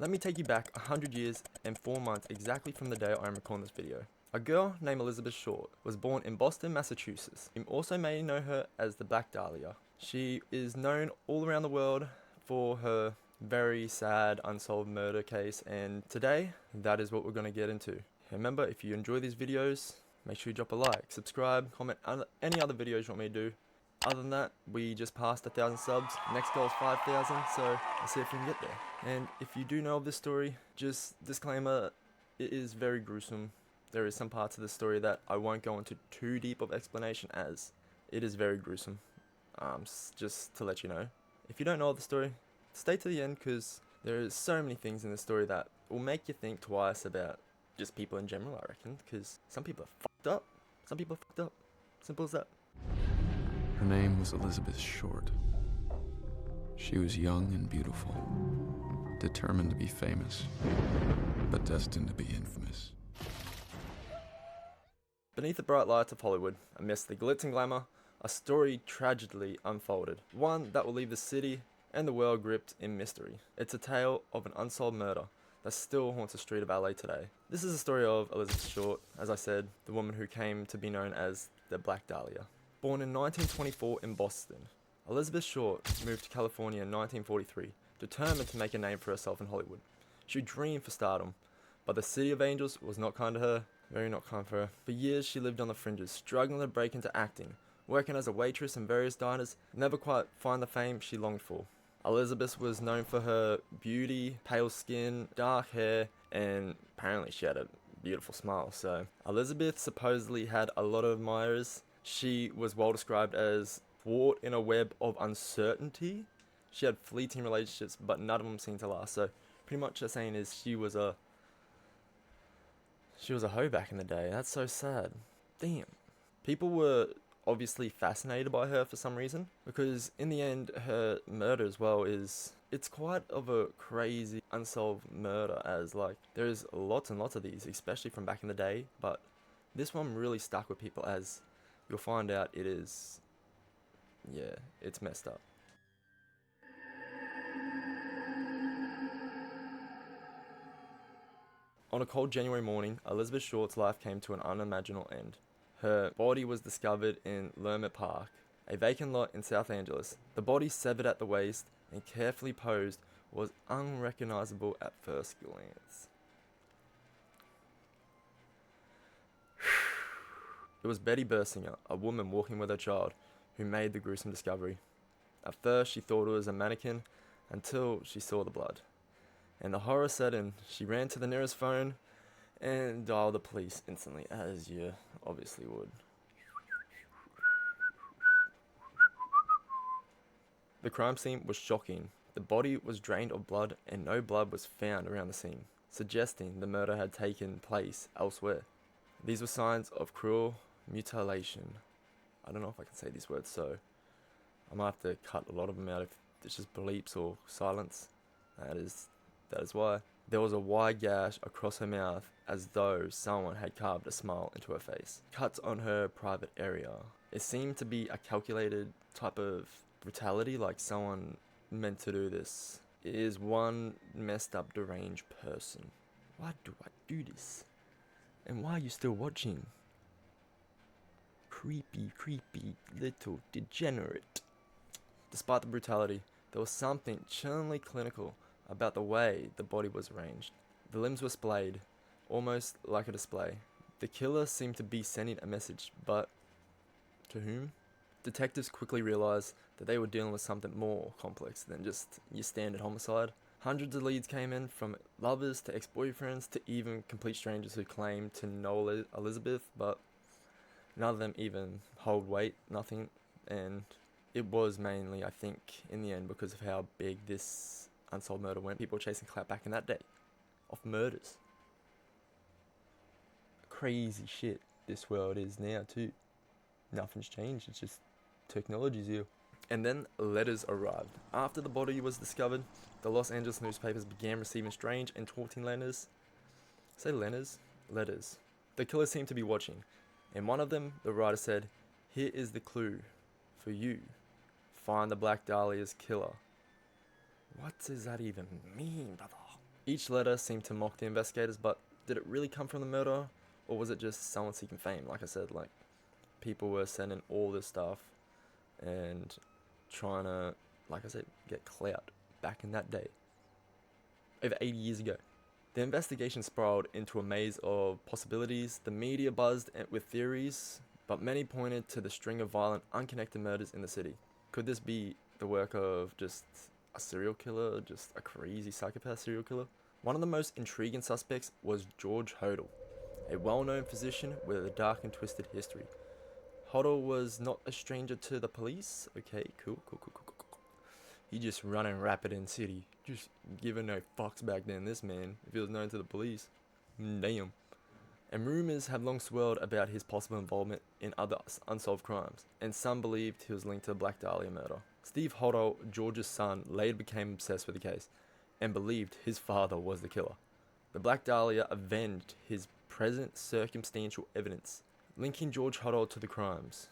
Let me take you back 100 years and 4 months exactly from the day I am recording this video. A girl named Elizabeth Short was born in Boston, Massachusetts. You also may know her as the Black Dahlia. She is known all around the world for her very sad unsolved murder case, and today that is what we're going to get into. Remember, if you enjoy these videos, make sure you drop a like, subscribe, comment any other videos you want me to do. Other than that, we just passed 1,000 subs. Next goal is 5,000, so let's see if we can get there. And if you do know of this story, just disclaimer, it is very gruesome. There is some parts of the story that I won't go into too deep of explanation, as it is very gruesome. Just to let you know. If you don't know the story, stay to the end, because there is so many things in the story that will make you think twice about just people in general, I reckon, because some people are fucked up. Some people are fucked up. Simple as that. Her name was Elizabeth Short. She was young and beautiful, determined to be famous, but destined to be infamous. Beneath the bright lights of Hollywood, amidst the glitz and glamour, a story tragically unfolded. One that will leave the city and the world gripped in mystery. It's a tale of an unsolved murder that still haunts the street of LA today. This is the story of Elizabeth Short, as I said, the woman who came to be known as the Black Dahlia. Born in 1924 in Boston, Elizabeth Short moved to California in 1943, determined to make a name for herself in Hollywood. She dreamed for stardom, but the City of Angels was not kind to her, very not kind for her. For years she lived on the fringes, struggling to break into acting, working as a waitress in various diners, never quite find the fame she longed for. Elizabeth was known for her beauty, pale skin, dark hair, and apparently she had a beautiful smile. So Elizabeth supposedly had a lot of admirers. She was well described as caught in a web of uncertainty. She had fleeting relationships, but none of them seemed to last. So pretty much the saying is she was a hoe back in the day. That's so sad. Damn. People were obviously fascinated by her for some reason, because in the end her murder as well it's quite of a crazy unsolved murder, as like there's lots and lots of these, especially from back in the day, but this one really stuck with people, as you'll find out it is, yeah, it's messed up. On a cold January morning, Elizabeth Short's life came to an unimaginable end. Her body was discovered in Lermont Park, a vacant lot in South Angeles. The body, severed at the waist and carefully posed, was unrecognizable at first glance. It was Betty Bersinger, a woman walking with her child, who made the gruesome discovery. At first she thought it was a mannequin, until she saw the blood. And the horror set in. She ran to the nearest phone and dialed the police instantly, as you obviously would. The crime scene was shocking. The body was drained of blood and no blood was found around the scene, suggesting the murder had taken place elsewhere. These were signs of cruel mutilation. I don't know if I can say these words, so I might have to cut a lot of them out if it's just bleeps or silence. That is why. There was a wide gash across her mouth, as though someone had carved a smile into her face. Cuts on her private area. It seemed to be a calculated type of brutality, like someone meant to do this. It is one messed up, deranged person. Why do I do this? And why are you still watching? Creepy little degenerate. Despite the brutality, there was something chillingly clinical about the way the body was arranged. The limbs were splayed, almost like a display. The killer seemed to be sending a message, but to whom? Detectives quickly realized that they were dealing with something more complex than just your standard homicide. Hundreds of leads came in, from lovers to ex-boyfriends to even complete strangers who claimed to know Elizabeth, but none of them even hold weight, nothing. And it was mainly, I think, in the end, because of how big this unsolved murder went. People were chasing clout back in that day of murders. Crazy shit this world is now too. Nothing's changed, it's just technology's here. And then letters arrived. After the body was discovered, the Los Angeles newspapers began receiving strange and taunting letters. Say letters? Letters. The killer seemed to be watching. In one of them, the writer said, "Here is the clue for you. Find the Black Dahlia's killer." What does that even mean, brother? Each letter seemed to mock the investigators, but did it really come from the murderer? Or was it just someone seeking fame? Like I said, like, people were sending all this stuff and trying to, like I said, get clout back in that day, over 80 years ago. The investigation spiraled into a maze of possibilities. The media buzzed with theories, but many pointed to the string of violent, unconnected murders in the city. Could this be the work of just a serial killer, just a crazy psychopath serial killer? One of the most intriguing suspects was George Hodel, a well-known physician with a dark and twisted history. Hodel was not a stranger to the police. Okay, cool. He just running rapid in city, just giving no fucks back then, this man, if he was known to the police. Damn. And rumours have long swirled about his possible involvement in other unsolved crimes, and some believed he was linked to the Black Dahlia murder. Steve Hodel, George's son, later became obsessed with the case, and believed his father was the killer. The Black Dahlia avenged his present circumstantial evidence, linking George Hodel to the crimes.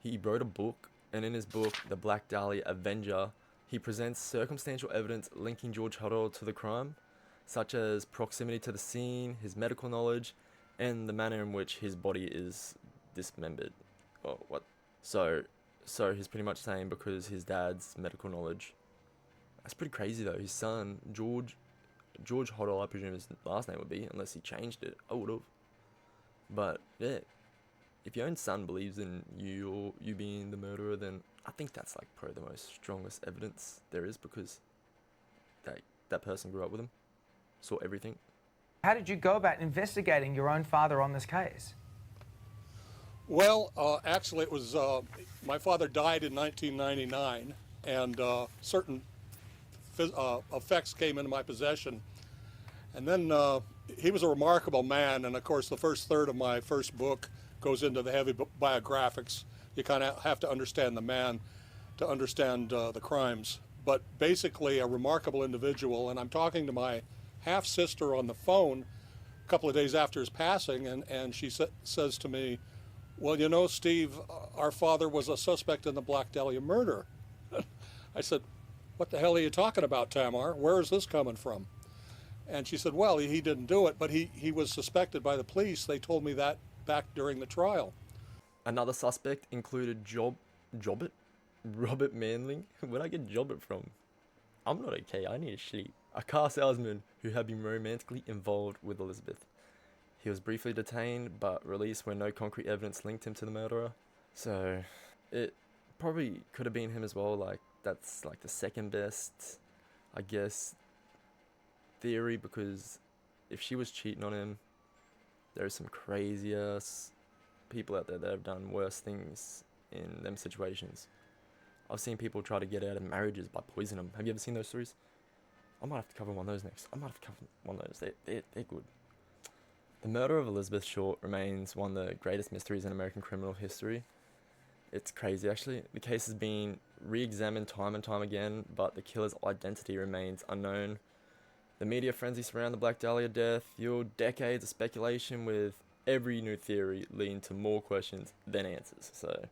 He wrote a book, and in his book, The Black Dahlia Avenger, he presents circumstantial evidence linking George Hodel to the crime, such as proximity to the scene, his medical knowledge, and the manner in which his body is dismembered. Oh, what? So he's pretty much saying because his dad's medical knowledge. That's pretty crazy though. His son, George Hodel, I presume his last name would be, unless he changed it. I would have. But yeah, if your own son believes in you being the murderer, then I think that's like probably the most strongest evidence there is, because that person grew up with him, saw everything. How did you go about investigating your own father on this case? Well, actually, it was my father died in 1999, and certain effects came into my possession. And then he was a remarkable man, and of course, the first third of my first book goes into the heavy biographics. You kind of have to understand the man to understand the crimes. But basically, a remarkable individual, and I'm talking to my half-sister on the phone a couple of days after his passing, and she says to me, well, you know, Steve, our father was a suspect in the Black Dahlia murder. I said, what the hell are you talking about, Tamar? Where is this coming from? And she said, well, he didn't do it, but he was suspected by the police. They told me that back during the trial. Another suspect included Robert Manling. Where'd I get Jobbit from? I'm not okay, I need to sleep. A car salesman who had been romantically involved with Elizabeth. He was briefly detained, but released when no concrete evidence linked him to the murderer. So, it probably could have been him as well. Like, that's like the second best, I guess, theory, because if she was cheating on him, there's some crazy ass people out there that have done worse things in them situations. I've seen people try to get out of marriages by poisoning them. Have you ever seen those stories? I might have to cover one of those next. They're good. The murder of Elizabeth Short remains one of the greatest mysteries in American criminal history. It's crazy, actually. The case has been re-examined time and time again, but the killer's identity remains unknown. The media frenzy surrounding the Black Dahlia death fueled decades of speculation, with every new theory leading to more questions than answers. So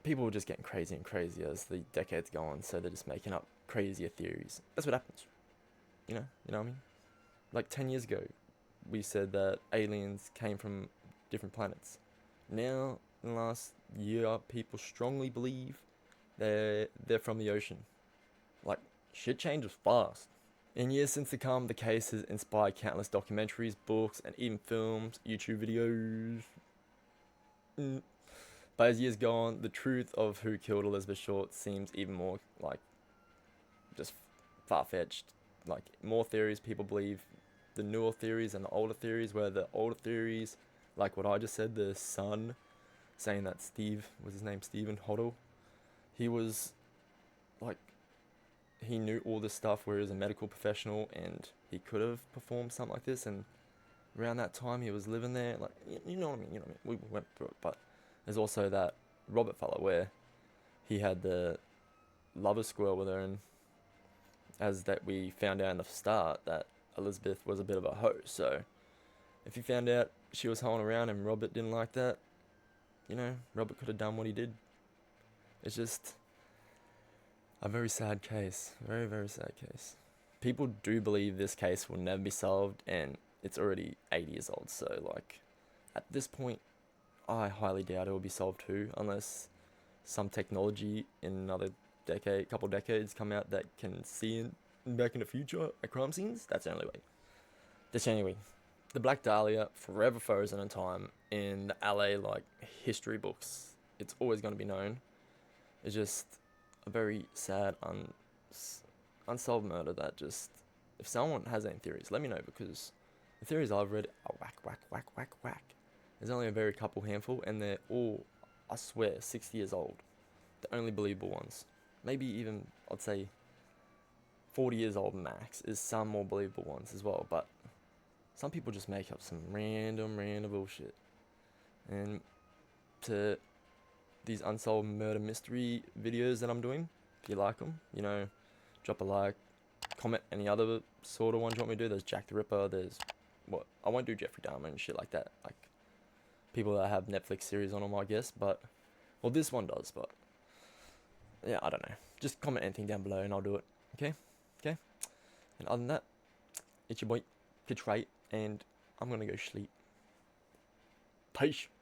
people were just getting crazy and crazy as the decades go on, so they're just making up crazier theories. That's what happens. You know what I mean? Like 10 years ago, we said that aliens came from different planets. Now, in the last year, people strongly believe they're from the ocean. Like, shit changes fast. In years since to come, the case has inspired countless documentaries, books, and even films, YouTube videos. But as years go on, the truth of who killed Elizabeth Short seems even more, like, just far-fetched. Like, more theories people believe, the newer theories and the older theories, where the older theories, like what I just said, the son saying that Steve, was his name Stephen Hodel, he was, like, he knew all this stuff where he was a medical professional and he could have performed something like this, and around that time he was living there, like, you know what I mean, we went through it. But there's also that Robert fella where he had the lover squirrel with her, and as that we found out in the start, that Elizabeth was a bit of a hoe. So if you found out she was hoeing around and Robert didn't like that, you know, Robert could have done what he did. It's just a very sad case. Very, very sad case. people do believe this case will never be solved, and it's already 8 years old. So, like, at this point, I highly doubt it will be solved too, unless some technology in another couple decades come out that can see back in the future at crime scenes. That's the only way. Anyway, the Black Dahlia, forever frozen in time in the LA, like, history books. It's always going to be known. It's just a very sad, unsolved murder that just... If someone has any theories, let me know, because the theories I've read are whack, whack, whack, whack, whack. There's only a very handful, and they're all, I swear, 60 years old. The only believable ones. Maybe even, I'd say, 40 years old max is some more believable ones as well, but some people just make up some random bullshit. And to these unsolved murder mystery videos that I'm doing, if you like them, you know, drop a like, comment any other sort of ones you want me to do. There's Jack the Ripper, there's, I won't do Jeffrey Dahmer and shit like that, like people that have Netflix series on them, I guess, but, well, this one does, but, yeah, I don't know. Just comment anything down below and I'll do it, okay? And other than that, it's your boy, Pitch Right, and I'm gonna go sleep. Peace.